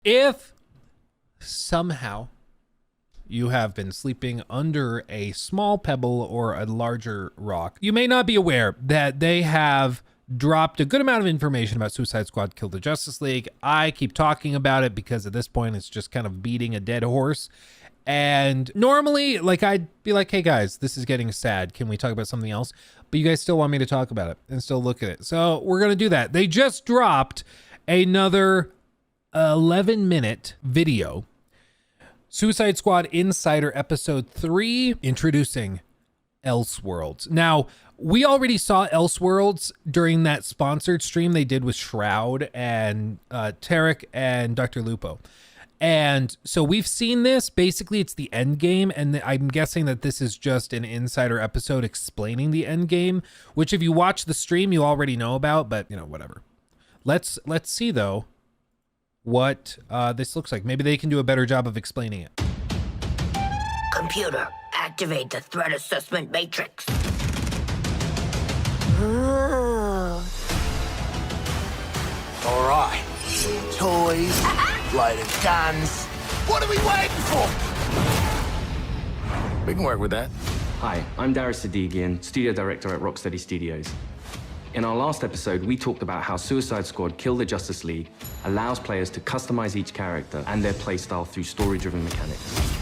If somehow you have been sleeping under a small pebble or a larger rock, you may not be aware that they have dropped a good amount of information about Suicide Squad Kill the Justice League. I keep talking about it because at this point it's just kind of beating a dead horse. And normally, like, I'd be like, hey guys, this is getting sad. Can we talk about something else? But you guys still want me to talk about it and still look at it. So we're going to do that. They just dropped another 11-minute video. Suicide Squad Insider Episode 3, introducing Elseworlds. Now, we already saw Elseworlds during that sponsored stream they did with Shroud and Tarek and Dr. Lupo. And so we've seen this. Basically, it's the Endgame, and I'm guessing that this is just an insider episode explaining the Endgame, which if you watch the stream, you already know about, but, you know, whatever. Let's see, though, what this looks like. Maybe they can do a better job of explaining it. Computer, activate the threat assessment matrix. All right. Toys, loaded guns. What are we waiting for? We can work with that. Hi, I'm Darius Sadigian, studio director at Rocksteady Studios. In our last episode, we talked about how Suicide Squad Kill the Justice League allows players to customize each character and their playstyle through story-driven mechanics.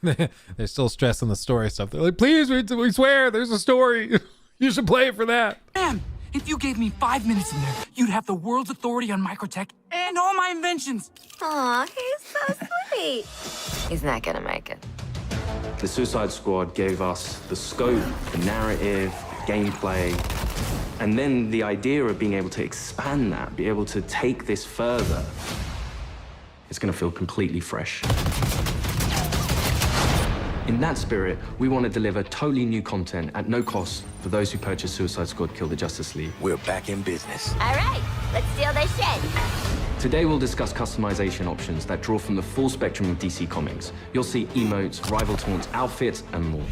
They're still stressing the story stuff. They're like, please, we swear, there's a story. You should play it for that. Man, if you gave me 5 minutes in there, you'd have the world's authority on microtech and all my inventions. Aw, he's so sweet. He's not gonna make it. The Suicide Squad gave us the scope, the narrative, the gameplay, and then the idea of being able to expand that, be able to take this further. It's gonna feel completely fresh. In that spirit, we want to deliver totally new content at no cost for those who purchase Suicide Squad Kill the Justice League. We're back in business. All right, let's steal their shit. Today we'll discuss customization options that draw from the full spectrum of DC Comics. You'll see emotes, rival taunts, outfits, and more.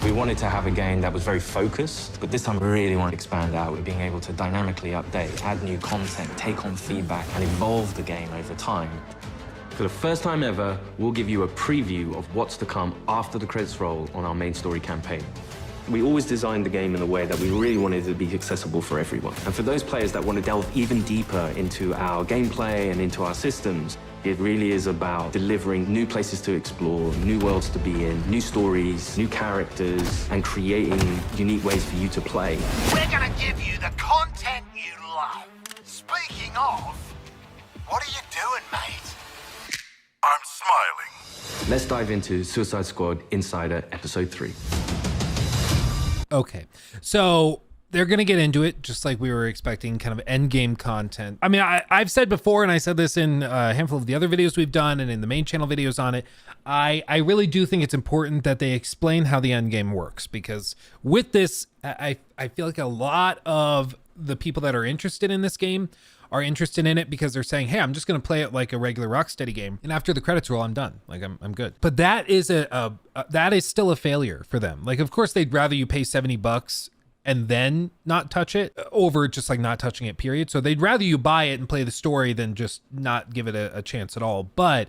We wanted to have a game that was very focused, but this time we really want to expand out with being able to dynamically update, add new content, take on feedback, and evolve the game over time. For the first time ever, we'll give you a preview of what's to come after the credits roll on our main story campaign. We always designed the game in a way that we really wanted it to be accessible for everyone. And for those players that want to delve even deeper into our gameplay and into our systems, it really is about delivering new places to explore, new worlds to be in, new stories, new characters, and creating unique ways for you to play. We're gonna give you the content you love. Speaking of, what are you doing, mate? I'm smiling. Let's dive into Suicide Squad Insider Episode 3. Okay, so they're going to get into it just like we were expecting, kind of Endgame content. I mean, I've said before, and I said this in a handful of the other videos we've done and in the main channel videos on it, I really do think it's important that they explain how the Endgame works, because with this, I feel like a lot of the people that are interested in this game are interested in it because they're saying, hey, I'm just going to play it like a regular Rocksteady game, and after the credits roll, I'm done. Like, I'm good. But that is that is still a failure for them. Like, of course, they'd rather you pay $70 and then not touch it over just like not touching it, period. So they'd rather you buy it and play the story than just not give it a chance at all. But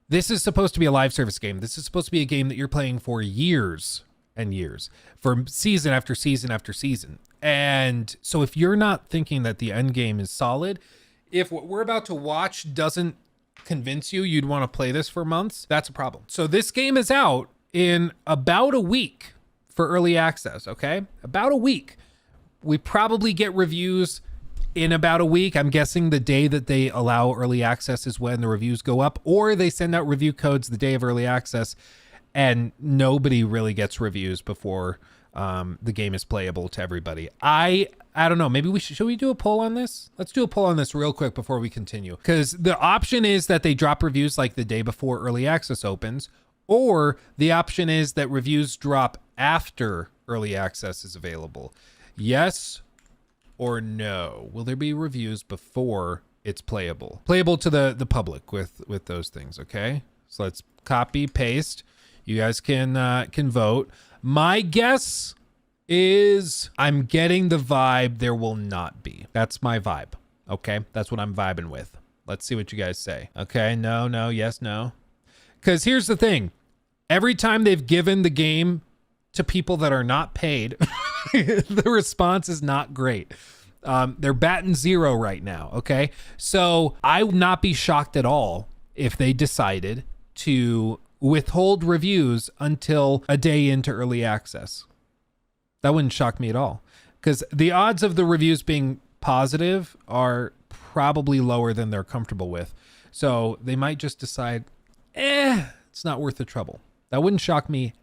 this is supposed to be a live service game. This is supposed to be a game that you're playing for years and years, for season after season after season. And so if you're not thinking that the end game is solid, if what we're about to watch doesn't convince you you'd want to play this for months, that's a problem. So this game is out in about a week for early access, okay? About a week. We probably get reviews in about a week. I'm guessing the day that they allow early access is when the reviews go up, or they send out review codes the day of early access, and nobody really gets reviews before the game is playable to everybody. I don't know. Maybe should we do a poll on this? Let's do a poll on this real quick before we continue. Because the option is that they drop reviews like the day before early access opens, or the option is that reviews drop after early access is available. Yes or no? Will there be reviews before it's playable? Playable to the public with those things, okay? So let's copy, paste. You guys can vote. My guess is I'm getting the vibe there will not be. That's my vibe. Okay, that's what I'm vibing with. Let's see what you guys say. Okay, no, no, yes, no. Because here's the thing. Every time they've given the game to people that are not paid, the response is not great. They're batting zero right now, okay? So I would not be shocked at all if they decided to withhold reviews until a day into early access. That wouldn't shock me at all. Because the odds of the reviews being positive are probably lower than they're comfortable with. So they might just decide, it's not worth the trouble. That wouldn't shock me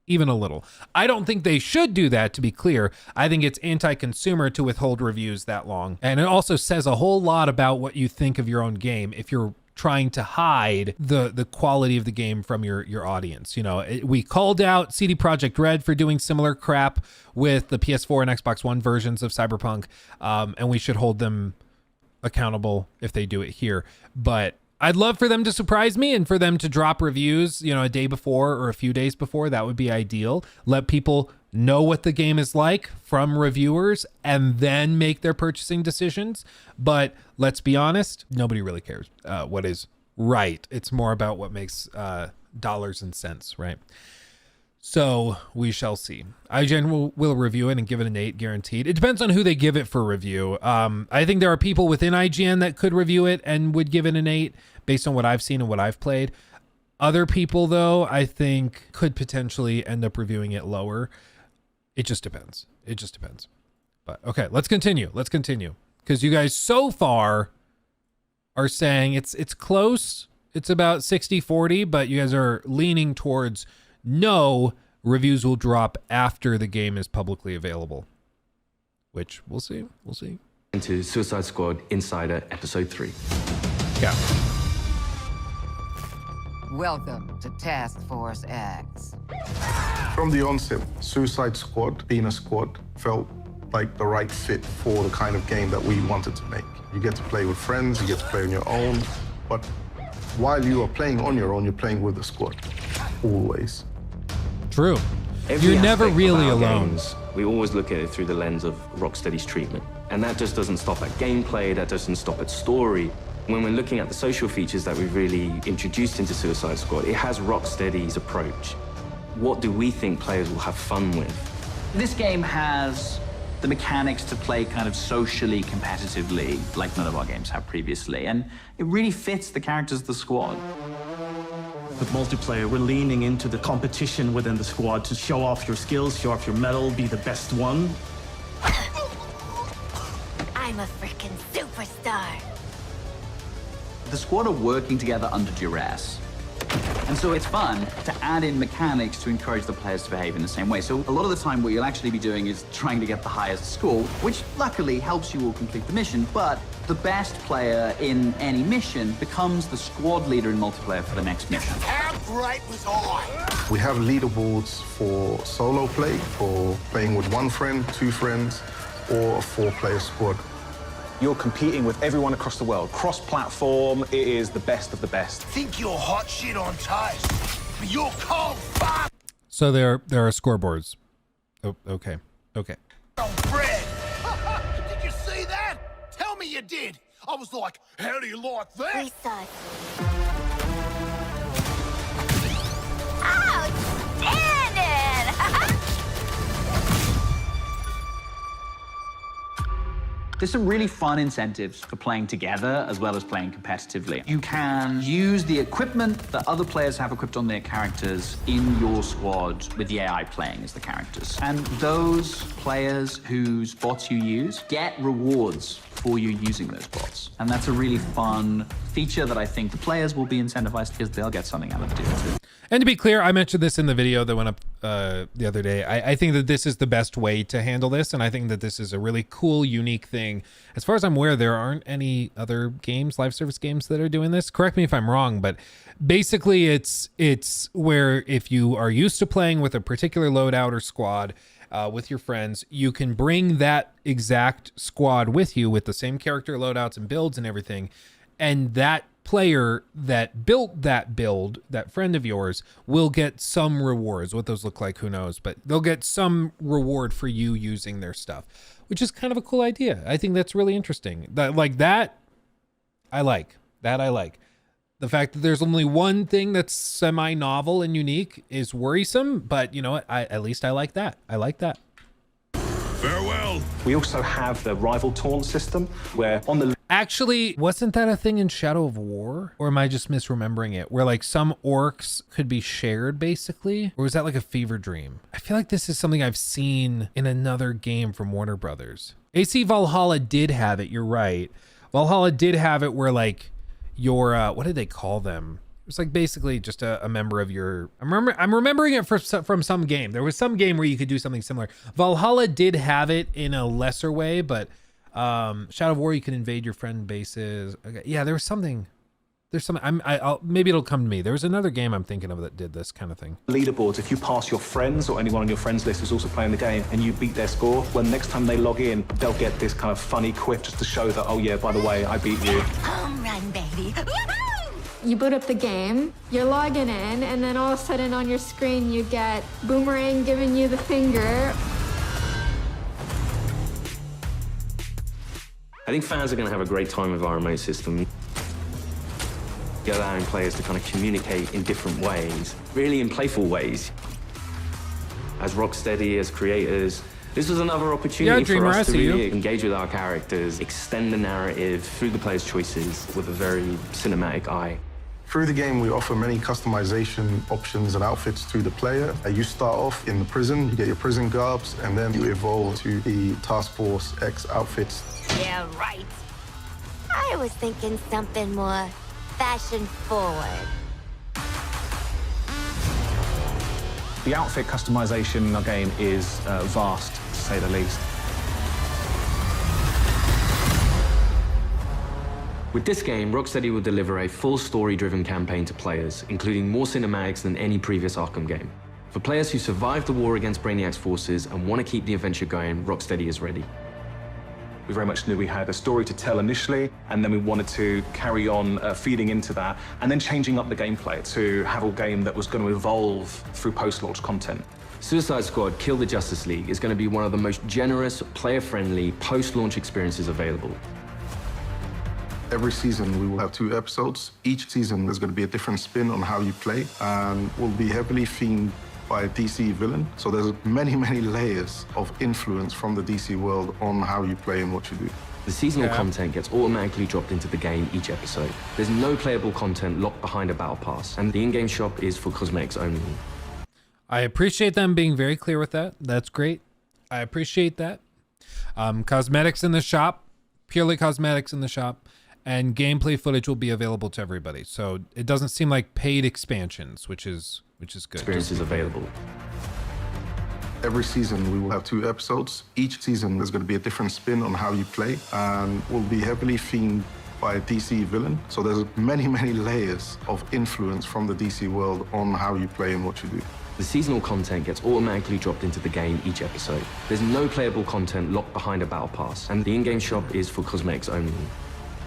even a little. I don't think they should do that, to be clear. I think it's anti-consumer to withhold reviews that long. And it also says a whole lot about what you think of your own game if you're trying to hide the quality of the game from your audience. You know, we called out CD Projekt Red for doing similar crap with the PS4 and Xbox One versions of Cyberpunk, and we should hold them accountable if they do it here. But I'd love for them to surprise me and for them to drop reviews, you know, a day before or a few days before. That would be ideal. Let people know what the game is like from reviewers and then make their purchasing decisions. But let's be honest, nobody really cares what is right. It's more about what makes dollars and cents, right? So we shall see. IGN will review it and give it an 8 guaranteed. It depends on who they give it for review. I think there are people within IGN that could review it and would give it an 8 based on what I've seen and what I've played. Other people, though, I think could potentially end up reviewing it lower. It just depends. It just depends. But okay, let's continue. Let's continue. Because you guys so far are saying it's close. It's about 60-40, but you guys are leaning towards no, reviews will drop after the game is publicly available. Which we'll see. We'll see. Into Suicide Squad Insider Episode 3. Yeah. Welcome to Task Force X. From the onset, Suicide Squad, being a squad, felt like the right fit for the kind of game that we wanted to make. You get to play with friends, you get to play on your own, but while you are playing on your own, you're playing with the squad. Always. True. Every You're never aspect of really our alone. games, we always look at it through the lens of Rocksteady's treatment. And that just doesn't stop at gameplay, that doesn't stop at story. When we're looking at the social features that we've really introduced into Suicide Squad, it has Rocksteady's approach. What do we think players will have fun with? This game has the mechanics to play kind of socially competitively, like none of our games have previously, and it really fits the characters of the squad. With multiplayer, we're leaning into the competition within the squad to show off your skills, show off your mettle, be the best one. I'm a freaking superstar. The squad are working together under duress. And so it's fun to add in mechanics to encourage the players to behave in the same way. So a lot of the time what you'll actually be doing is trying to get the highest score, which luckily helps you all complete the mission, but the best player in any mission becomes the squad leader in multiplayer for the next mission. How great was I? We have leaderboards for solo play, for playing with one friend, two friends, or a 4-player squad. You're competing with everyone across the world. Cross-platform, it is the best of the best. Think you're hot shit on toast, but you're cold fuck So there are scoreboards. Oh, okay. Okay. on bread. Did you see that? Tell me you did. I was like, how do you like that? Precisely. Outstanding! There's some really fun incentives for playing together as well as playing competitively. You can use the equipment that other players have equipped on their characters in your squad with the AI playing as the characters. And those players whose bots you use get rewards for you using those bots. And that's a really fun feature that I think the players will be incentivized because they'll get something out of doing it. And to be clear, I mentioned this in the video that went up the other day. I think that this is the best way to handle this, and I think that this is a really cool, unique thing. As far as I'm aware, there aren't any other games, live service games, that are doing this. Correct me if I'm wrong, but basically it's where if you are used to playing with a particular loadout or squad with your friends, you can bring that exact squad with you with the same character loadouts and builds and everything, and that player that built that build, that friend of yours, will get some rewards. What those look like, who knows, but they'll get some reward for you using their stuff, which is kind of a cool idea. I think that's really interesting. That I like. The fact that there's only one thing that's semi-novel and unique is worrisome, but you know what? At least I like that. I like that. Farewell. We also have the rival taunt system where on the Actually, wasn't that a thing in Shadow of War? Or am I just misremembering it? Where like some orcs could be shared basically? Or was that like a fever dream? I feel like this is something I've seen in another game from Warner Brothers. AC Valhalla did have it, you're right. Valhalla did have it where like your, what did they call them? It was like basically just a member of your, I'm remembering it from some game. There was some game where you could do something similar. Valhalla did have it in a lesser way, but Shadow of War, you can invade your friend bases. Okay. Yeah, there's something. I'll maybe it'll come to me. There was another game I'm thinking of that did this kind of thing. leaderboards, if you pass your friends or anyone on your friends list who's also playing the game and you beat their score, well, next time they log in, they'll get this kind of funny quiff just to show that, oh yeah, by the way, I beat you. Home run, baby. You boot up the game, you're logging in, and then all of a sudden on your screen you get Boomerang giving you the finger. I think fans are going to have a great time with our remote system. Allowing players to kind of communicate in different ways, really in playful ways. As Rocksteady, as creators, this was another opportunity for us to really engage with our characters, extend the narrative through the player's choices with a very cinematic eye. Through the game, we offer many customization options and outfits to the player. You start off in the prison, you get your prison garbs, and then you evolve to the Task Force X outfits. Yeah, right. I was thinking something more fashion forward. The outfit customization in our game is vast, to say the least. With this game, Rocksteady will deliver a full story-driven campaign to players, including more cinematics than any previous Arkham game. For players who survived the war against Brainiac's forces and want to keep the adventure going, Rocksteady is ready. We very much knew we had a story to tell initially, and then we wanted to carry on feeding into that, and then changing up the gameplay to have a game that was going to evolve through post-launch content. Suicide Squad Kill the Justice League is going to be one of the most generous, player-friendly, post-launch experiences available. Every season, we will have 2 episodes. Each season, there's going to be a different spin on how you play, and will be heavily themed by a DC villain. So there's many, many layers of influence from the DC world on how you play and what you do. The seasonal content gets automatically dropped into the game each episode. There's no playable content locked behind a battle pass, and the in-game shop is for cosmetics only. I appreciate them being very clear with that. That's great. I appreciate that. Cosmetics in the shop, purely cosmetics in the shop, and gameplay footage will be available to everybody. So it doesn't seem like paid expansions, which is good. Experiences available. Every season, we will have 2 episodes. Each season, there's going to be a different spin on how you play, and will be heavily themed by a DC villain. So there's many, many layers of influence from the DC world on how you play and what you do. The seasonal content gets automatically dropped into the game each episode. There's no playable content locked behind a battle pass, and the in-game shop is for cosmetics only.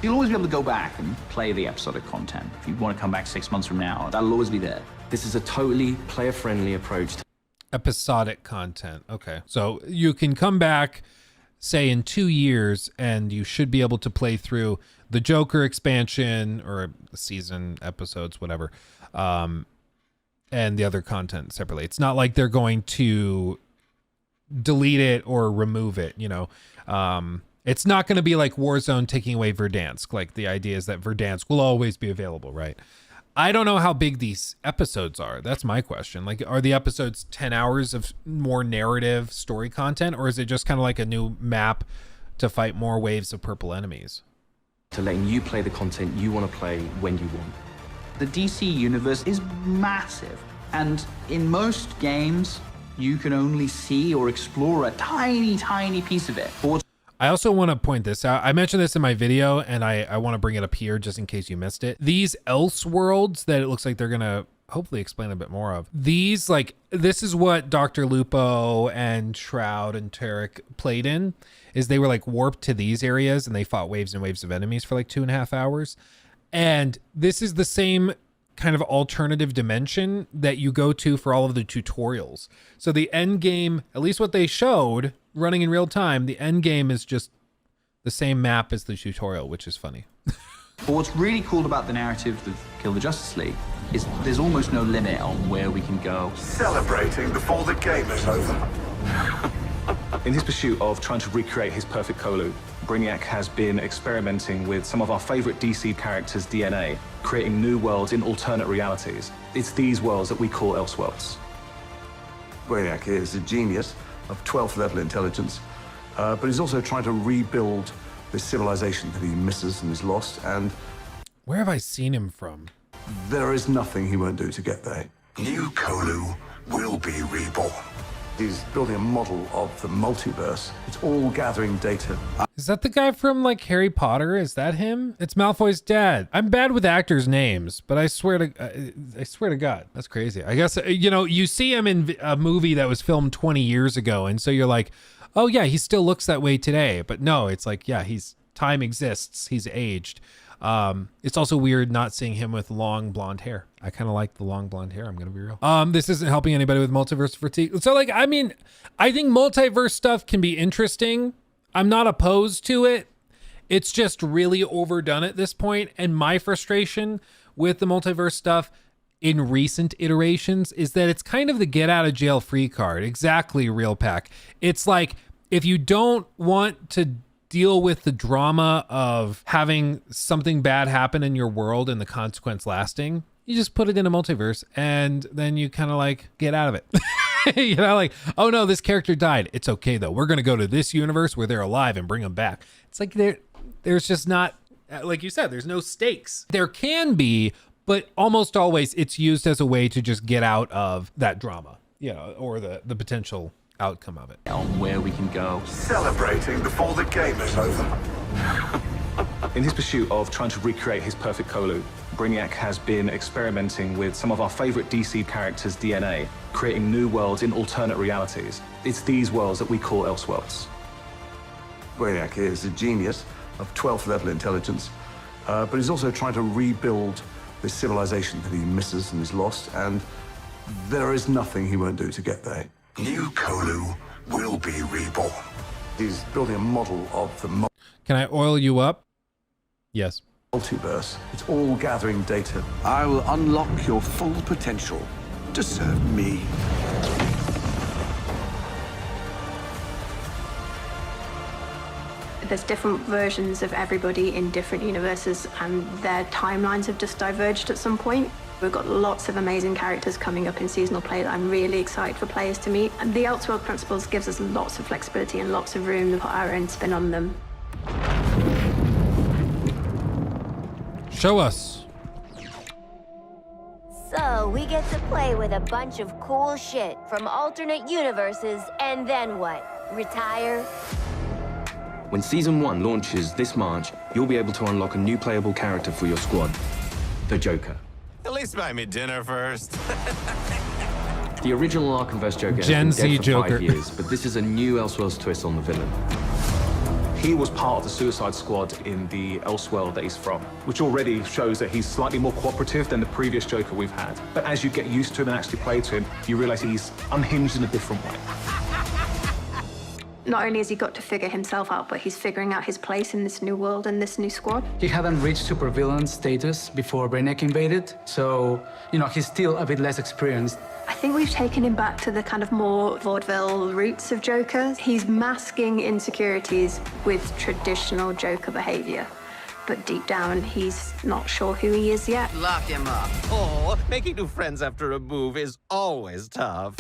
You'll always be able to go back and play the episodic content. If you want to come back 6 months from now, that'll always be there. This is a totally player-friendly approach to episodic content. Okay. So you can come back, say in 2 years, and you should be able to play through the Joker expansion or season episodes, whatever, and the other content separately. It's not like they're going to delete it or remove it, you know. It's not going to be like Warzone taking away Verdansk. Like the idea is that Verdansk will always be available, right? I don't know how big these episodes are. That's my question. Like, are the episodes 10 hours of more narrative story content, or is it just kind of like a new map to fight more waves of purple enemies? To letting you play the content you want to play when you want. The DC universe is massive, and in most games, you can only see or explore a tiny, tiny piece of it. I also want to point this out. I mentioned this in my video, and I want to bring it up here just in case you missed it. These Elseworlds that it looks like they're going to hopefully explain a bit more of. These, like, this is what Dr. Lupo and Shroud and Tarek played in, is they were like warped to these areas and they fought waves and waves of enemies for like 2.5 hours. And this is the same kind of alternative dimension that you go to for all of the tutorials. So the end game, at least what they showed, running in real time. The end game is just the same map as the tutorial, which is funny. But what's really cool about the narrative of Kill the Justice League is there's almost no limit on where we can go. Celebrating before the game is over. In his pursuit of trying to recreate his perfect Kolu, Brainiac has been experimenting with some of our favorite DC characters' DNA, creating new worlds in alternate realities. It's these worlds that we call Elseworlds. Brainiac is a genius of 12th level intelligence, but he's also trying to rebuild this civilization that he misses and is lost, and Where have I seen him from? there is nothing he won't do to get there. New Kolu will be reborn. He's building a model of the multiverse. It's all gathering data. Is that the guy from like Harry Potter? Is that him? It's Malfoy's dad. I'm bad with actors' names, but I swear to God, that's crazy. I guess, you know, you see him in a movie that was filmed 20 years ago, and so you're like, oh yeah, he still looks that way today. But no, it's like, yeah, time exists. He's aged. It's also weird not seeing him with long blonde hair. I kind of like the long blonde hair. I'm going to be real. This isn't helping anybody with multiverse fatigue. So like, I mean, I think multiverse stuff can be interesting. I'm not opposed to it. It's just really overdone at this point. And my frustration with the multiverse stuff in recent iterations is that it's kind of the get out of jail free card. Exactly, Real Pack. It's like, if you don't want to deal with the drama of having something bad happen in your world and the consequence lasting, you just put it in a multiverse and then you kind of like get out of it. You know, like, oh no, this character died. It's okay though. We're going to go to this universe where they're alive and bring them back. It's like there's just not, like you said, there's no stakes. There can be, but almost always it's used as a way to just get out of that drama, you know, or the potential outcome of it. On where we can go. Celebrating before the game is over. In his pursuit of trying to recreate his perfect Kolu, Brainiac has been experimenting with some of our favorite DC characters' DNA, creating new worlds in alternate realities. It's these worlds that we call Elseworlds. Brainiac is a genius of 12th level intelligence, but he's also trying to rebuild this civilization that he misses and is lost, and there is nothing he won't do to get there. New Kolu will be reborn. He's building a model of the Can I oil you up? Yes. multiverse. It's all gathering data. I will unlock your full potential to serve me. There's different versions of everybody in different universes, and their timelines have just diverged at some point. We've got lots of amazing characters coming up in seasonal play that I'm really excited for players to meet. And the Elseworld Principles gives us lots of flexibility and lots of room to put our own spin on them. Show us. So we get to play with a bunch of cool shit from alternate universes, and then what? Retire? When Season 1 launches this March, you'll be able to unlock a new playable character for your squad, the Joker. At least buy me dinner first. The original Arkhamverse Joker Gen has been Z dead for Joker. 5 years, but this is a new Elseworlds twist on the villain. He was part of the Suicide Squad in the Elseworld that he's from, which already shows that he's slightly more cooperative than the previous Joker we've had. But as you get used to him and actually play to him, you realize he's unhinged in a different way. Not only has he got to figure himself out, but he's figuring out his place in this new world and this new squad. He hadn't reached supervillain status before Brainiac invaded, so, you know, he's still a bit less experienced. I think we've taken him back to the kind of more vaudeville roots of Joker. He's masking insecurities with traditional Joker behavior. But deep down, he's not sure who he is yet. Lock him up. Oh, making new friends after a move is always tough.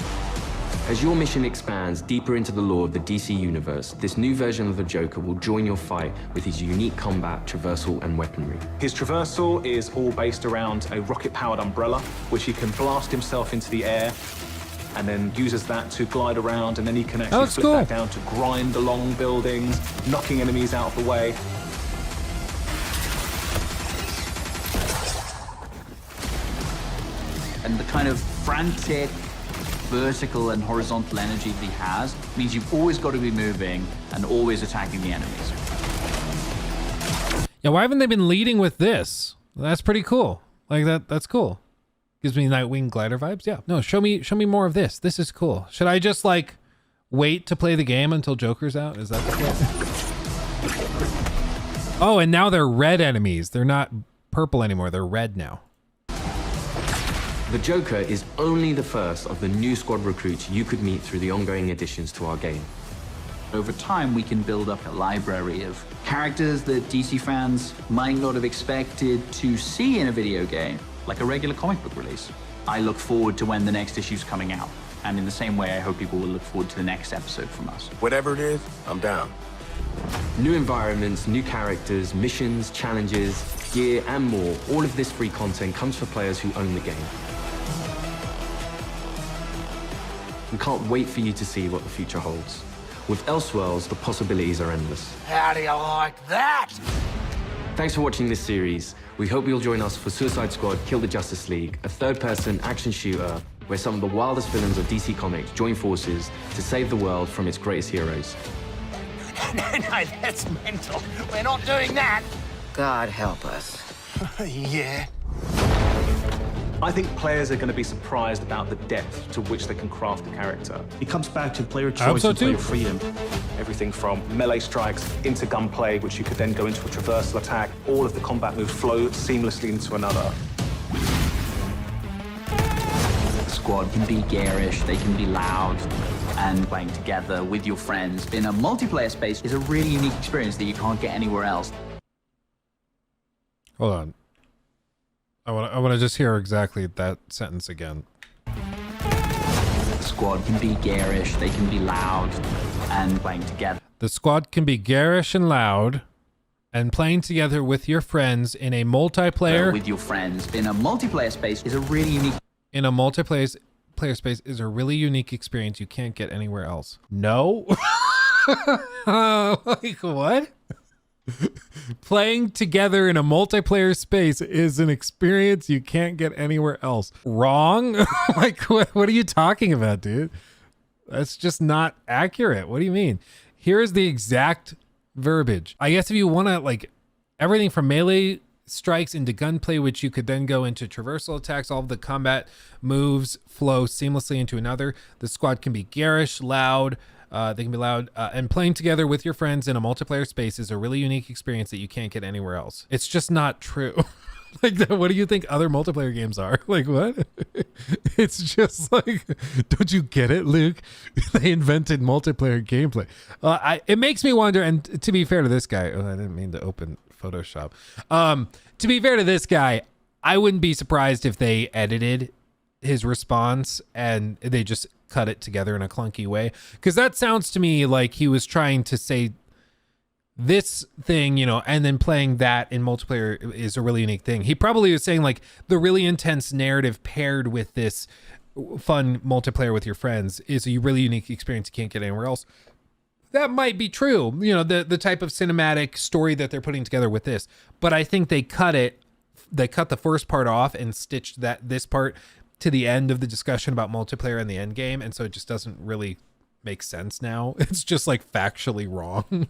As your mission expands deeper into the lore of the DC universe, this new version of the Joker will join your fight with his unique combat, traversal, and weaponry. His traversal is all based around a rocket-powered umbrella, which he can blast himself into the air, and then uses that to glide around, and then he can actually flip that down to grind along buildings, knocking enemies out of the way. And the kind of frantic, vertical and horizontal energy that he has means you've always got to be moving and always attacking the enemies. Yeah, why haven't they been leading with this? That's pretty cool. Like that's cool. Gives me Nightwing glider vibes. Yeah. No, show me more of this. This is cool. Should I just like wait to play the game until Joker's out? Is that the plan? Oh, and now they're red enemies. They're not purple anymore. They're red now. The Joker is only the first of the new squad recruits you could meet through the ongoing additions to our game. Over time, we can build up a library of characters that DC fans might not have expected to see in a video game, like a regular comic book release. I look forward to when the next issue's coming out. And in the same way, I hope people will look forward to the next episode from us. Whatever it is, I'm down. New environments, new characters, missions, challenges, gear, and more. All of this free content comes for players who own the game. We can't wait for you to see what the future holds. With Elseworlds, the possibilities are endless. How do you like that? Thanks for watching this series. We hope you'll join us for Suicide Squad Kill the Justice League, a third-person action shooter where some of the wildest villains of DC Comics join forces to save the world from its greatest heroes. No, that's mental. We're not doing that. God help us. Yeah. I think players are going to be surprised about the depth to which they can craft a character. It comes back to player I hope choice so and player too. freedom. Everything from melee strikes into gunplay, which you could then go into a traversal attack. All of the combat moves flow seamlessly into another. The squad can be garish, they can be loud, and playing together with your friends in a multiplayer space is a really unique experience that you can't get anywhere else. Hold on. I want to just hear exactly that sentence again. The squad can be garish, they can be loud, and playing together. The squad can be garish and loud, and playing together with your friends in a multiplayer. With your friends in a multiplayer space is a really unique. In a multiplayer player space is a really unique experience you can't get anywhere else. No? Like what? Playing together in a multiplayer space is an experience you can't get anywhere else. Wrong? Like what are you talking about, dude? That's just not accurate. What do you mean? Here is the exact verbiage. I guess if you want to, like, everything from melee strikes into gunplay, which you could then go into traversal attacks, all of the combat moves flow seamlessly into another. The squad can be garish, loud, they can be loud, and playing together with your friends in a multiplayer space is a really unique experience that you can't get anywhere else. It's just not true. Like, what do you think other multiplayer games are? Like, what? It's just like, don't you get it, Luke? They invented multiplayer gameplay. It makes me wonder, and to be fair to this guy, I didn't mean to open Photoshop. To be fair to this guy, I wouldn't be surprised if they edited his response and they just cut it together in a clunky way, because that sounds to me like he was trying to say this thing, you know, and then playing that in multiplayer is a really unique thing. He probably was saying like the really intense narrative paired with this fun multiplayer with your friends is a really unique experience you can't get anywhere else. That might be true, you know, the type of cinematic story that they're putting together with this, but I think they cut the first part off and stitched this part to the end of the discussion about multiplayer and the end game, and so it just doesn't really make sense now. It's just like factually wrong.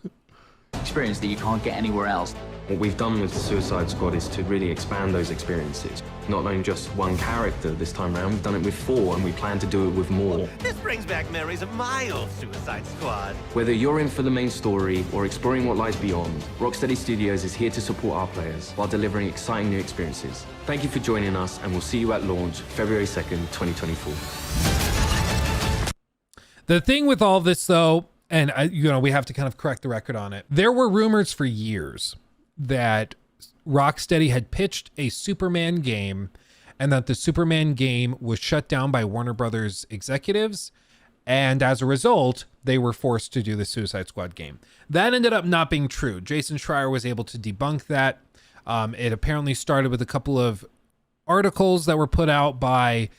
Experience that you can't get anywhere else. What we've done with the Suicide Squad is to really expand those experiences. Not only just one character this time around, we've done it with 4, and we plan to do it with more. This brings back memories of my old Suicide Squad. Whether you're in for the main story or exploring what lies beyond, Rocksteady Studios is here to support our players while delivering exciting new experiences. Thank you for joining us, and we'll see you at launch February 2nd, 2024. The thing with all this, though, and we have to kind of correct the record on it. There were rumors for years that Rocksteady had pitched a Superman game and that the Superman game was shut down by Warner Brothers executives. And as a result, they were forced to do the Suicide Squad game. That ended up not being true. Jason Schreier was able to debunk that. It apparently started with a couple of articles that were put out by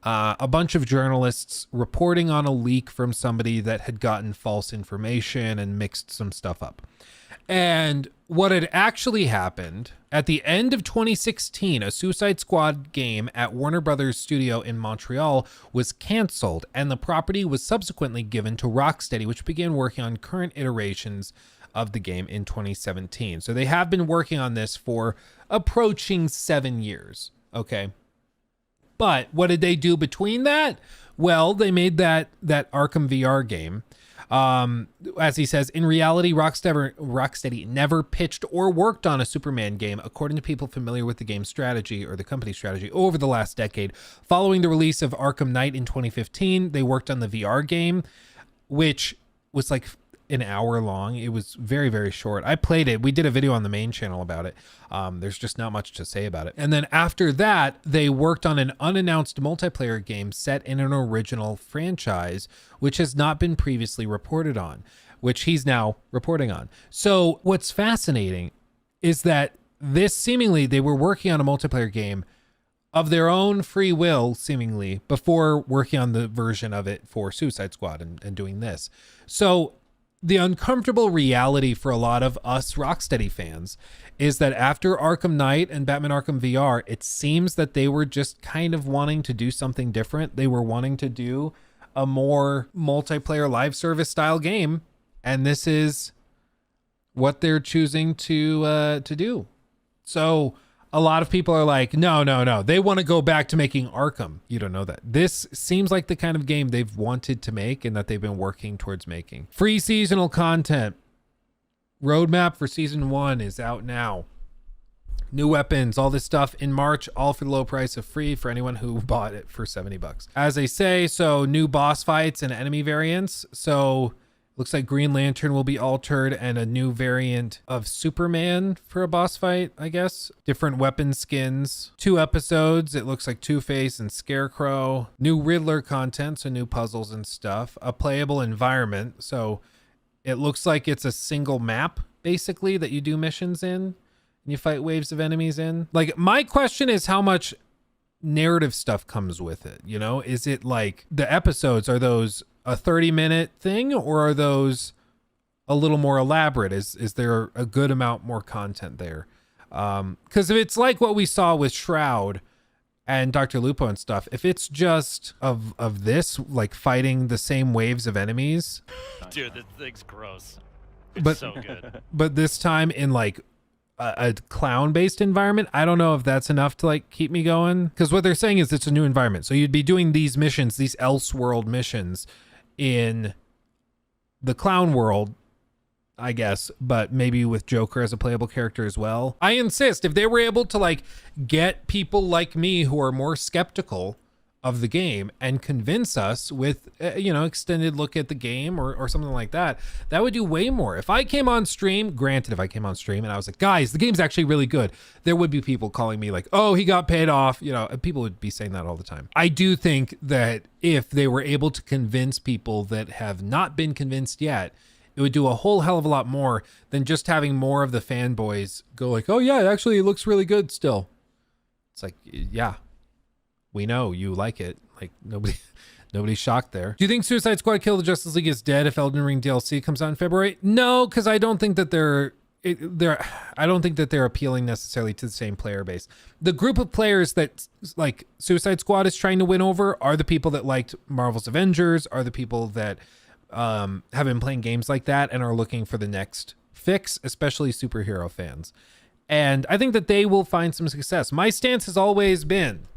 a bunch of journalists reporting on a leak from somebody that had gotten false information and mixed some stuff up. And what had actually happened at the end of 2016, a Suicide Squad game at Warner Brothers studio in Montreal was canceled, and the property was subsequently given to Rocksteady, which began working on current iterations of the game in 2017. So they have been working on this for approaching 7 years. Okay. But what did they do between that? Well, they made that Arkham VR game. As he says, in reality, Rocksteady never pitched or worked on a Superman game, according to people familiar with the game's strategy or the company's strategy over the last decade. Following the release of Arkham Knight in 2015, they worked on the VR game, which was like an hour long. It was very, very short. I played it. We did a video on the main channel about it. There's just not much to say about it. And then after that, they worked on an unannounced multiplayer game set in an original franchise, which has not been previously reported on, which he's now reporting on. So what's fascinating is that this seemingly they were working on a multiplayer game of their own free will, seemingly, before working on the version of it for Suicide Squad and doing this. So the uncomfortable reality for a lot of us Rocksteady fans is that after Arkham Knight and Batman Arkham VR, it seems that they were just kind of wanting to do something different. They were wanting to do a more multiplayer live service style game, and this is what they're choosing to do. So a lot of people are like, no. They want to go back to making Arkham. You don't know that. This seems like the kind of game they've wanted to make and that they've been working towards making. Free seasonal content. Roadmap for season 1 is out now. New weapons, all this stuff in March, all for the low price of free for anyone who bought it for $70. As they say, so new boss fights and enemy variants. So looks like Green Lantern will be altered and a new variant of Superman for a boss fight, I guess. Different weapon skins. 2 episodes. It looks like Two-Face and Scarecrow. New Riddler content, so new puzzles and stuff. A playable environment. So it looks like it's a single map, basically, that you do missions in. And you fight waves of enemies in. Like, my question is how much narrative stuff comes with it, you know? Is it like the episodes, are those a 30-minute thing, or are those a little more elaborate? Is there a good amount more content there? Because if it's like what we saw with Shroud and Dr. Lupo and stuff, if it's just of this, like fighting the same waves of enemies. Dude, this thing's gross. It's so good. But this time in like a clown-based environment, I don't know if that's enough to like keep me going. Because what they're saying is it's a new environment. So you'd be doing these missions, these Elseworld missions, in the clown world, I guess, but maybe with Joker as a playable character as well. I insist, if they were able to like get people like me who are more skeptical of the game and convince us with, extended look at the game or something like that, that would do way more. If I came on stream, granted, if I came on stream and I was like, guys, the game's actually really good, there would be people calling me like, oh, he got paid off. People would be saying that all the time. I do think that if they were able to convince people that have not been convinced yet, it would do a whole hell of a lot more than just having more of the fanboys go like, oh yeah, actually it looks really good still. It's like, yeah, we know you like it. Like nobody's shocked there. Do you think Suicide Squad Kill the Justice League is dead if Elden Ring DLC comes out in February? No, because I don't think that I don't think that they're appealing necessarily to the same player base. The group of players that like Suicide Squad is trying to win over are the people that liked Marvel's Avengers, are the people that have been playing games like that and are looking for the next fix, especially superhero fans. And I think that they will find some success. My stance has always been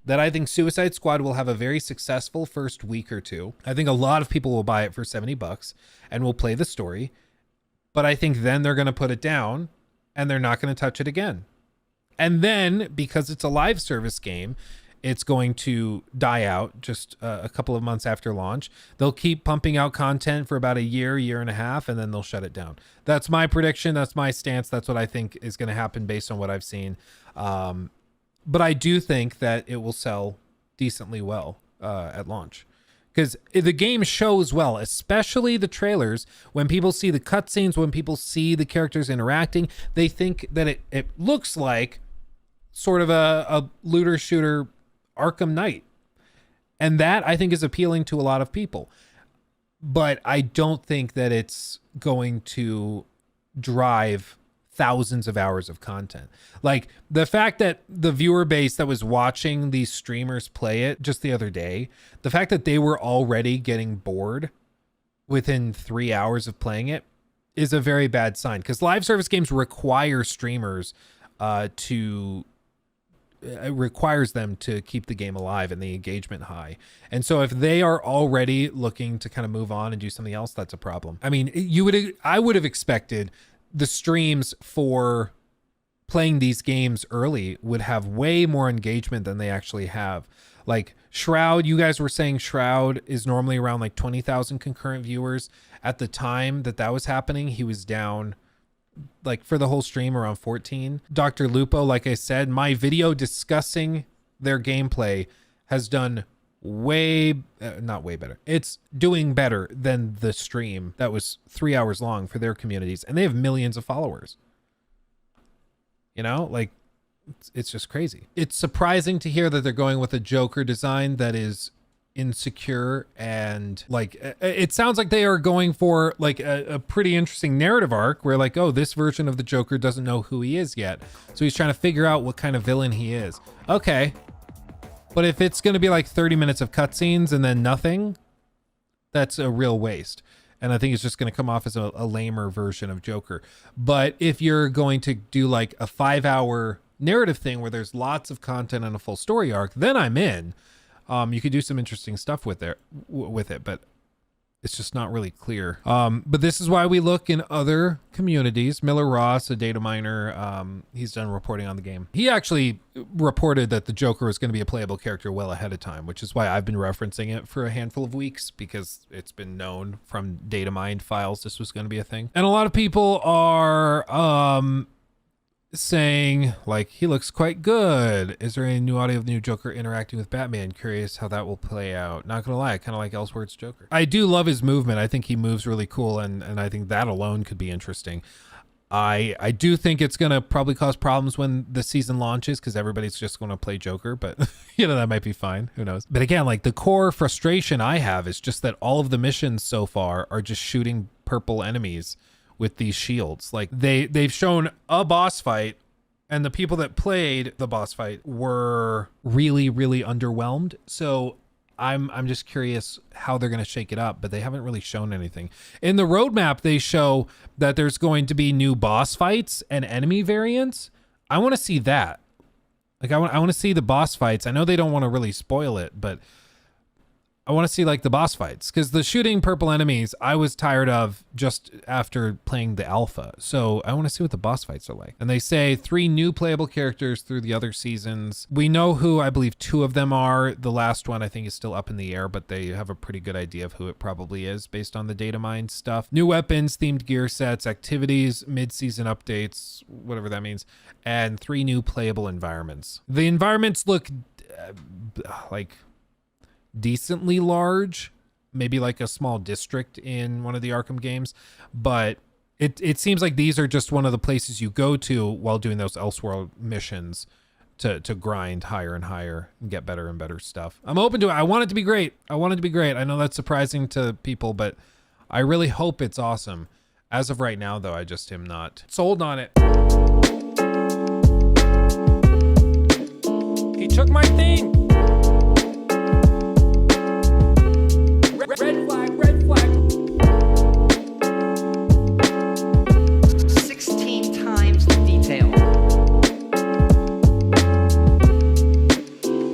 that I think Suicide Squad will have a very successful first week or two. I think a lot of people will buy it for $70 and will play the story. But I think then they're going to put it down and they're not going to touch it again. And then, because it's a live service game, it's going to die out just a couple of months after launch. They'll keep pumping out content for about a year and a half, and then they'll shut it down. That's my prediction. That's my stance. That's what I think is going to happen based on what I've seen. But I do think that it will sell decently well at launch. Because the game shows well, especially the trailers. When people see the cutscenes, when people see the characters interacting, they think that it looks like sort of a looter shooter Arkham Knight. And that I think is appealing to a lot of people. But I don't think that it's going to drive thousands of hours of content. Like the fact that the viewer base that was watching these streamers play it just the other day, the fact that they were already getting bored within 3 hours of playing it is a very bad sign, because live service games require streamers to it requires them to keep the game alive and the engagement high. And so if they are already looking to kind of move on and do something else, that's a problem. I mean, I would have expected the streams for playing these games early would have way more engagement than they actually have. Like Shroud, you guys were saying Shroud is normally around like 20,000 concurrent viewers. At the time that was happening, he was down like for the whole stream around 14. Dr. Lupo, like I said, my video discussing their gameplay has done not way better. It's doing better than the stream that was 3 hours long for their communities, and they have millions of followers. You know, like it's just crazy. It's surprising to hear that they're going with a Joker design that is insecure, and like it sounds like they are going for like a pretty interesting narrative arc where like, oh, this version of the Joker doesn't know who he is yet, so he's trying to figure out what kind of villain he is. Okay, but if it's going to be like 30 minutes of cutscenes and then nothing, that's a real waste. And I think it's just going to come off as a lamer version of Joker. But if you're going to do like a 5-hour narrative thing where there's lots of content and a full story arc, then I'm in. You could do some interesting stuff with it, but it's just not really clear. But this is why we look in other communities. Miller Ross, a data miner, he's done reporting on the game. He actually reported that the Joker was going to be a playable character well ahead of time, which is why I've been referencing it for a handful of weeks, because it's been known from data mined files this was going to be a thing. And a lot of people are saying like, he looks quite good. Is there any new audio of the new Joker interacting with Batman? Curious how that will play out. Not gonna lie, I kind of like Elseworlds Joker. I do love his movement. I think he moves really cool, and I think that alone could be interesting. I do think it's gonna probably cause problems when the season launches, because everybody's just gonna play Joker, but you know, that might be fine, who knows. But again, like the core frustration I have is just that all of the missions so far are just shooting purple enemies with these shields. Like they've shown a boss fight, and the people that played the boss fight were really, really underwhelmed. So I'm just curious how they're going to shake it up, but they haven't really shown anything. In the roadmap, they show that there's going to be new boss fights and enemy variants. I want to see that. Like I want to see the boss fights. I know they don't want to really spoil it, but I want to see like the boss fights, because the shooting purple enemies I was tired of just after playing the alpha. So I want to see what the boss fights are like. And they say 3 new playable characters through the other seasons. We know who I believe 2 of them are. The last one I think is still up in the air, but they have a pretty good idea of who it probably is based on the data mine stuff. New weapons, themed gear sets, activities, mid-season updates, whatever that means, and 3 new playable environments. The environments look like decently large, maybe like a small district in one of the Arkham games, but it seems like these are just one of the places you go to while doing those Elseworld missions to grind higher and higher and get better and better stuff. I'm open to it. I want it to be great. I know that's surprising to people, but I really hope it's awesome. As of right now, though, I just am not sold on it. He took my thing.